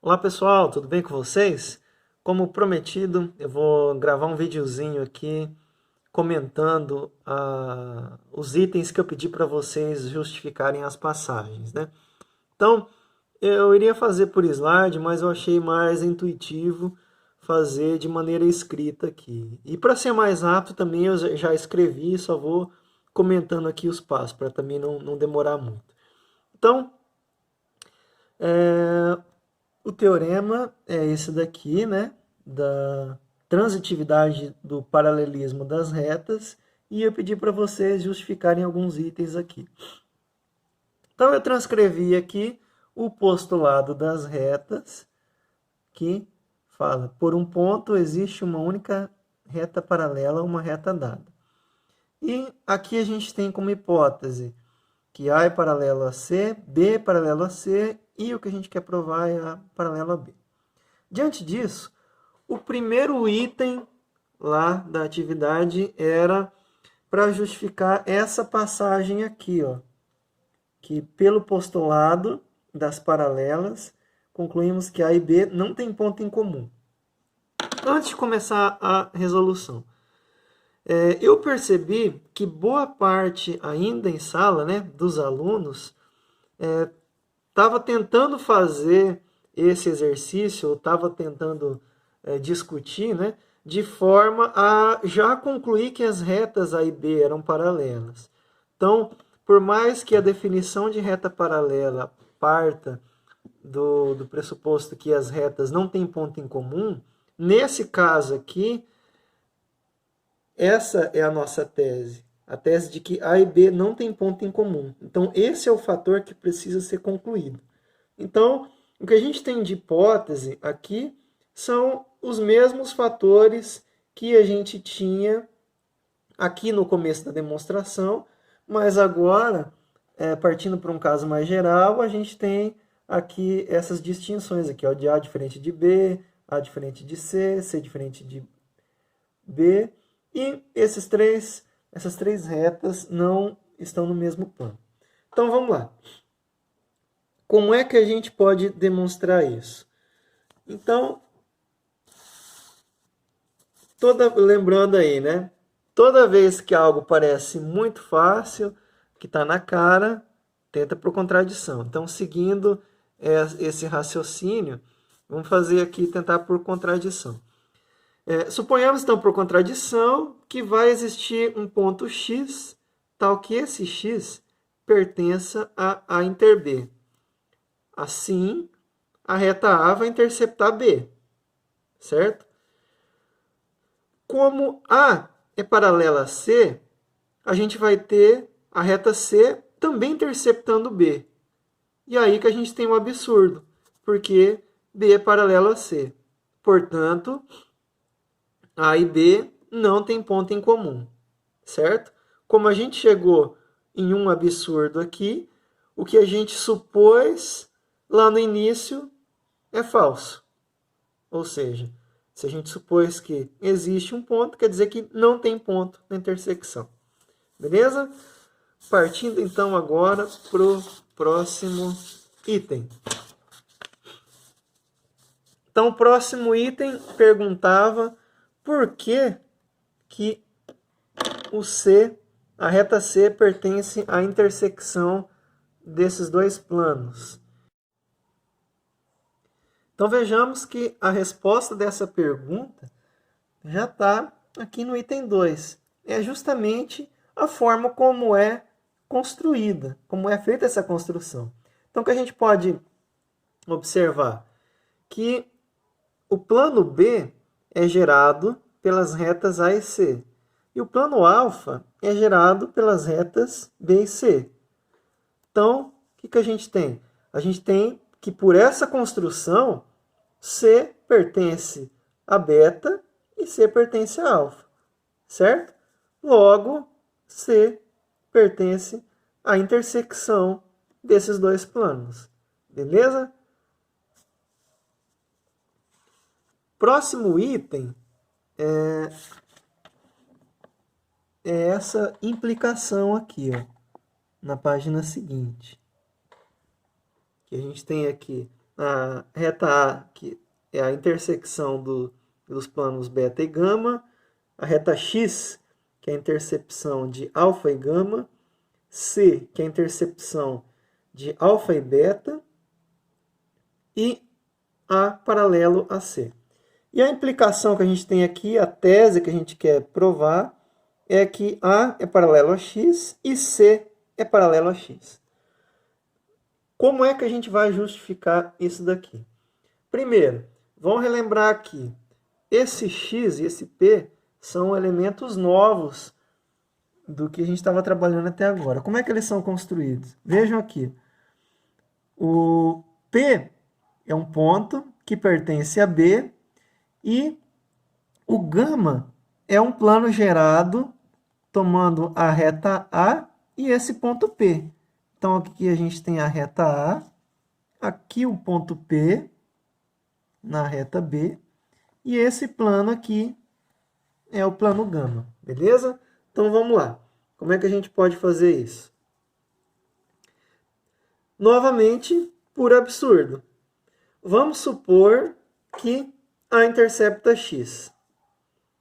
Olá pessoal, tudo bem com vocês? Como prometido, eu vou gravar um videozinho aqui comentando os itens que eu pedi para vocês justificarem as passagens, né? Então, eu iria fazer por slide, mas eu achei mais intuitivo fazer de maneira escrita aqui. E para ser mais rápido também eu já escrevi, só vou comentando aqui os passos, para também não demorar muito. Então, o teorema é esse daqui, né? Da transitividade do paralelismo das retas. E eu pedi para vocês justificarem alguns itens aqui. Então, eu transcrevi aqui o postulado das retas, que fala, por um ponto existe uma única reta paralela a uma reta dada. E aqui a gente tem como hipótese que A é paralelo a C, B é paralelo a C, e o que a gente quer provar é A paralelo a B. Diante disso, o primeiro item lá da atividade era para justificar essa passagem aqui, ó, que pelo postulado das paralelas, concluímos que A e B não têm ponto em comum. Antes de começar a resolução, eu percebi que boa parte ainda em sala, né, dos alunos, estava tentando fazer esse exercício, ou estava tentando discutir, né, de forma a já concluir que as retas A e B eram paralelas. Então, por mais que a definição de reta paralela parta do pressuposto que as retas não têm ponto em comum, nesse caso aqui, essa é a nossa tese. A tese de que A e B não têm ponto em comum. Então, esse é o fator que precisa ser concluído. Então, o que a gente tem de hipótese aqui são os mesmos fatores que a gente tinha aqui no começo da demonstração, mas agora, partindo para um caso mais geral, a gente tem aqui essas distinções aqui, ó, de A diferente de B, A diferente de C, C diferente de B, e essas três retas não estão no mesmo plano. Então vamos lá. Como é que a gente pode demonstrar isso? Então, lembrando aí, né? Toda vez que algo parece muito fácil, que está na cara, tenta por contradição. Então, seguindo esse raciocínio, vamos fazer aqui, tentar por contradição. Suponhamos, então, por contradição, que vai existir um ponto x, tal que esse x pertença a A inter B. Assim, a reta A vai interceptar B, certo? Como A é paralela a C, a gente vai ter a reta C também interceptando B. E aí que a gente tem um absurdo, porque B é paralelo a C. Portanto, A e B não tem ponto em comum, certo? Como a gente chegou em um absurdo aqui, o que a gente supôs lá no início é falso. Ou seja, se a gente supôs que existe um ponto, quer dizer que não tem ponto na intersecção. Beleza? Partindo então agora para o próximo item. Então, o próximo item perguntava por que o C, a reta C, pertence à intersecção desses dois planos. Então, vejamos que a resposta dessa pergunta já está aqui no item 2. É justamente a forma como é construída, como é feita essa construção. Então, o que a gente pode observar? Que o plano B é gerado pelas retas A e C. E o plano alfa é gerado pelas retas B e C. Então, o que a gente tem? A gente tem que, por essa construção, C pertence a beta e C pertence a alfa, certo? Logo, C pertence à intersecção desses dois planos, beleza? Próximo item é essa implicação aqui, ó, na página seguinte. Que a gente tem aqui a reta A, que é a intersecção dos planos beta e gama, a reta X, que é a intercepção de alfa e gama, C, que é a intercepção de alfa e beta, e A paralelo a C. E a implicação que a gente tem aqui, a tese que a gente quer provar, é que A é paralelo a X e C é paralelo a X. Como é que a gente vai justificar isso daqui? Primeiro, vamos relembrar aqui, esse X e esse P são elementos novos do que a gente estava trabalhando até agora. Como é que eles são construídos? Vejam aqui. O P é um ponto que pertence a B e o gama é um plano gerado tomando a reta A e esse ponto P. Então, aqui a gente tem a reta A, aqui o ponto P, na reta B, e esse plano aqui é o plano gama, beleza? Então, vamos lá. Como é que a gente pode fazer isso? Novamente, por absurdo. Vamos supor que A intercepta X.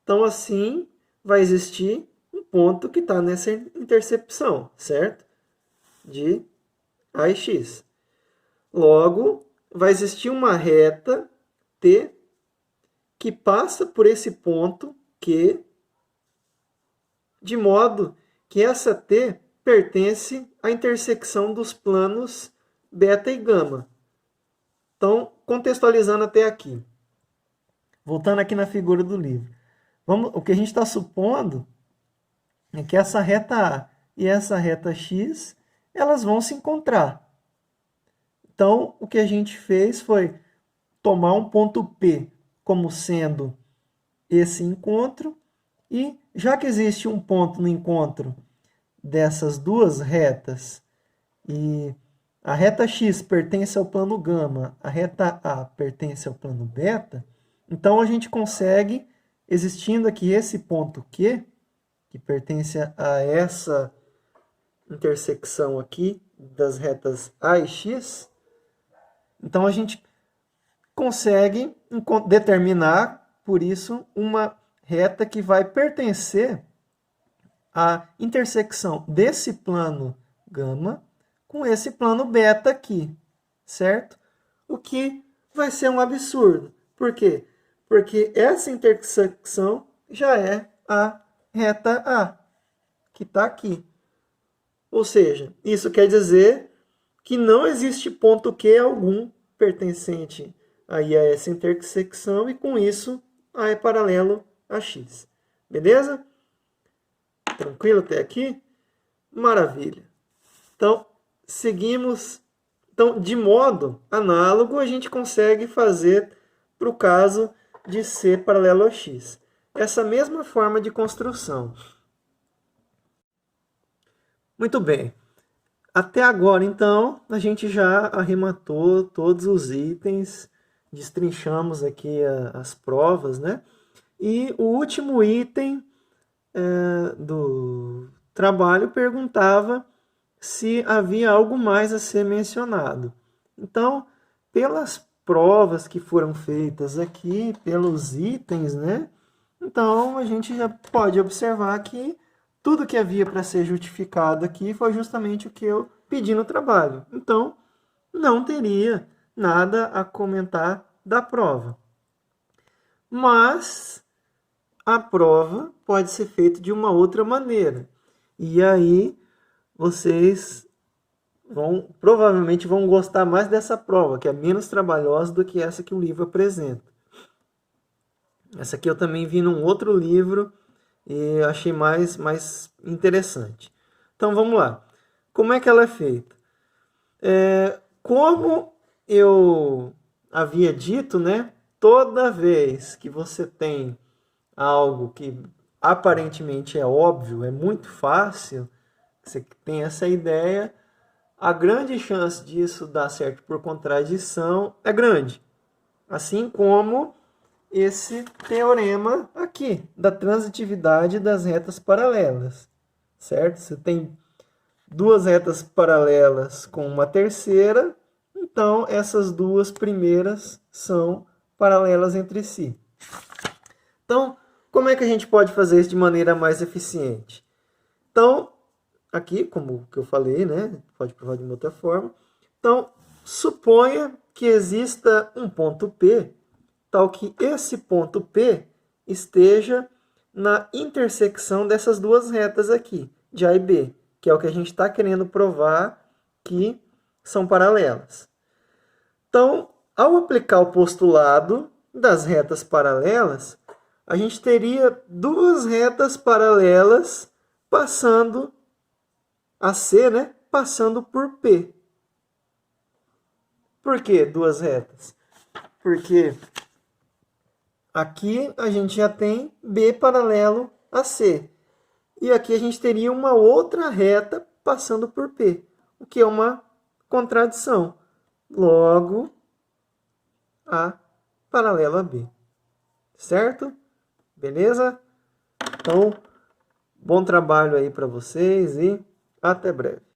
Então, assim, vai existir um ponto que está nessa intercepção, certo? De A e X. Logo, vai existir uma reta T que passa por esse ponto Q, de modo que essa T pertence à intersecção dos planos beta e gama. Então, contextualizando até aqui. Voltando aqui na figura do livro. O que a gente está supondo é que essa reta A e essa reta X, elas vão se encontrar. Então, o que a gente fez foi tomar um ponto P como sendo esse encontro, e já que existe um ponto no encontro dessas duas retas, e a reta X pertence ao plano gama, a reta A pertence ao plano beta, então a gente consegue, existindo aqui esse ponto Q, que pertence a essa intersecção aqui das retas A e X, então a gente consegue determinar, por isso, uma reta que vai pertencer à intersecção desse plano gama com esse plano beta aqui, certo? O que vai ser um absurdo. Por quê? Porque essa intersecção já é a reta A, que está aqui. Ou seja, isso quer dizer que não existe ponto Q algum pertencente aí a essa intersecção, e com isso A é paralelo a X. Beleza? Tranquilo até aqui? Maravilha. Então, seguimos. Então, de modo análogo, a gente consegue fazer para o caso de C paralelo a X. Essa mesma forma de construção. Muito bem. Até agora, então, a gente já arrematou todos os itens, destrinchamos aqui as provas, né? E o último item do trabalho perguntava se havia algo mais a ser mencionado. Então, pelas provas que foram feitas aqui, pelos itens, né? Então, a gente já pode observar que tudo que havia para ser justificado aqui foi justamente o que eu pedi no trabalho. Então, não teria nada a comentar da prova. Mas a prova pode ser feita de uma outra maneira. E aí vocês provavelmente vão gostar mais dessa prova, que é menos trabalhosa do que essa que o livro apresenta. Essa aqui eu também vi num outro livro e achei mais interessante. Então vamos lá. Como é que ela é feita? Como eu havia dito, né? Toda vez que você tem algo que aparentemente é óbvio, é muito fácil, você tem essa ideia, a grande chance disso dar certo por contradição é grande. Assim como esse teorema aqui, da transitividade das retas paralelas, certo? Você tem duas retas paralelas com uma terceira, Então, essas duas primeiras são paralelas entre si. Então, como é que a gente pode fazer isso de maneira mais eficiente? Então, aqui, como que eu falei, né? Pode provar de uma outra forma. Então, suponha que exista um ponto P, tal que esse ponto P esteja na intersecção dessas duas retas aqui, de A e B, que é o que a gente está querendo provar que são paralelas. Então, ao aplicar o postulado das retas paralelas, a gente teria duas retas paralelas passando a C, né? Passando por P. Por que duas retas? Porque aqui a gente já tem B paralelo a C. E aqui a gente teria uma outra reta passando por P, o que é uma contradição. Logo, A paralelo a B. Certo? Beleza? Então, bom trabalho aí para vocês e até breve.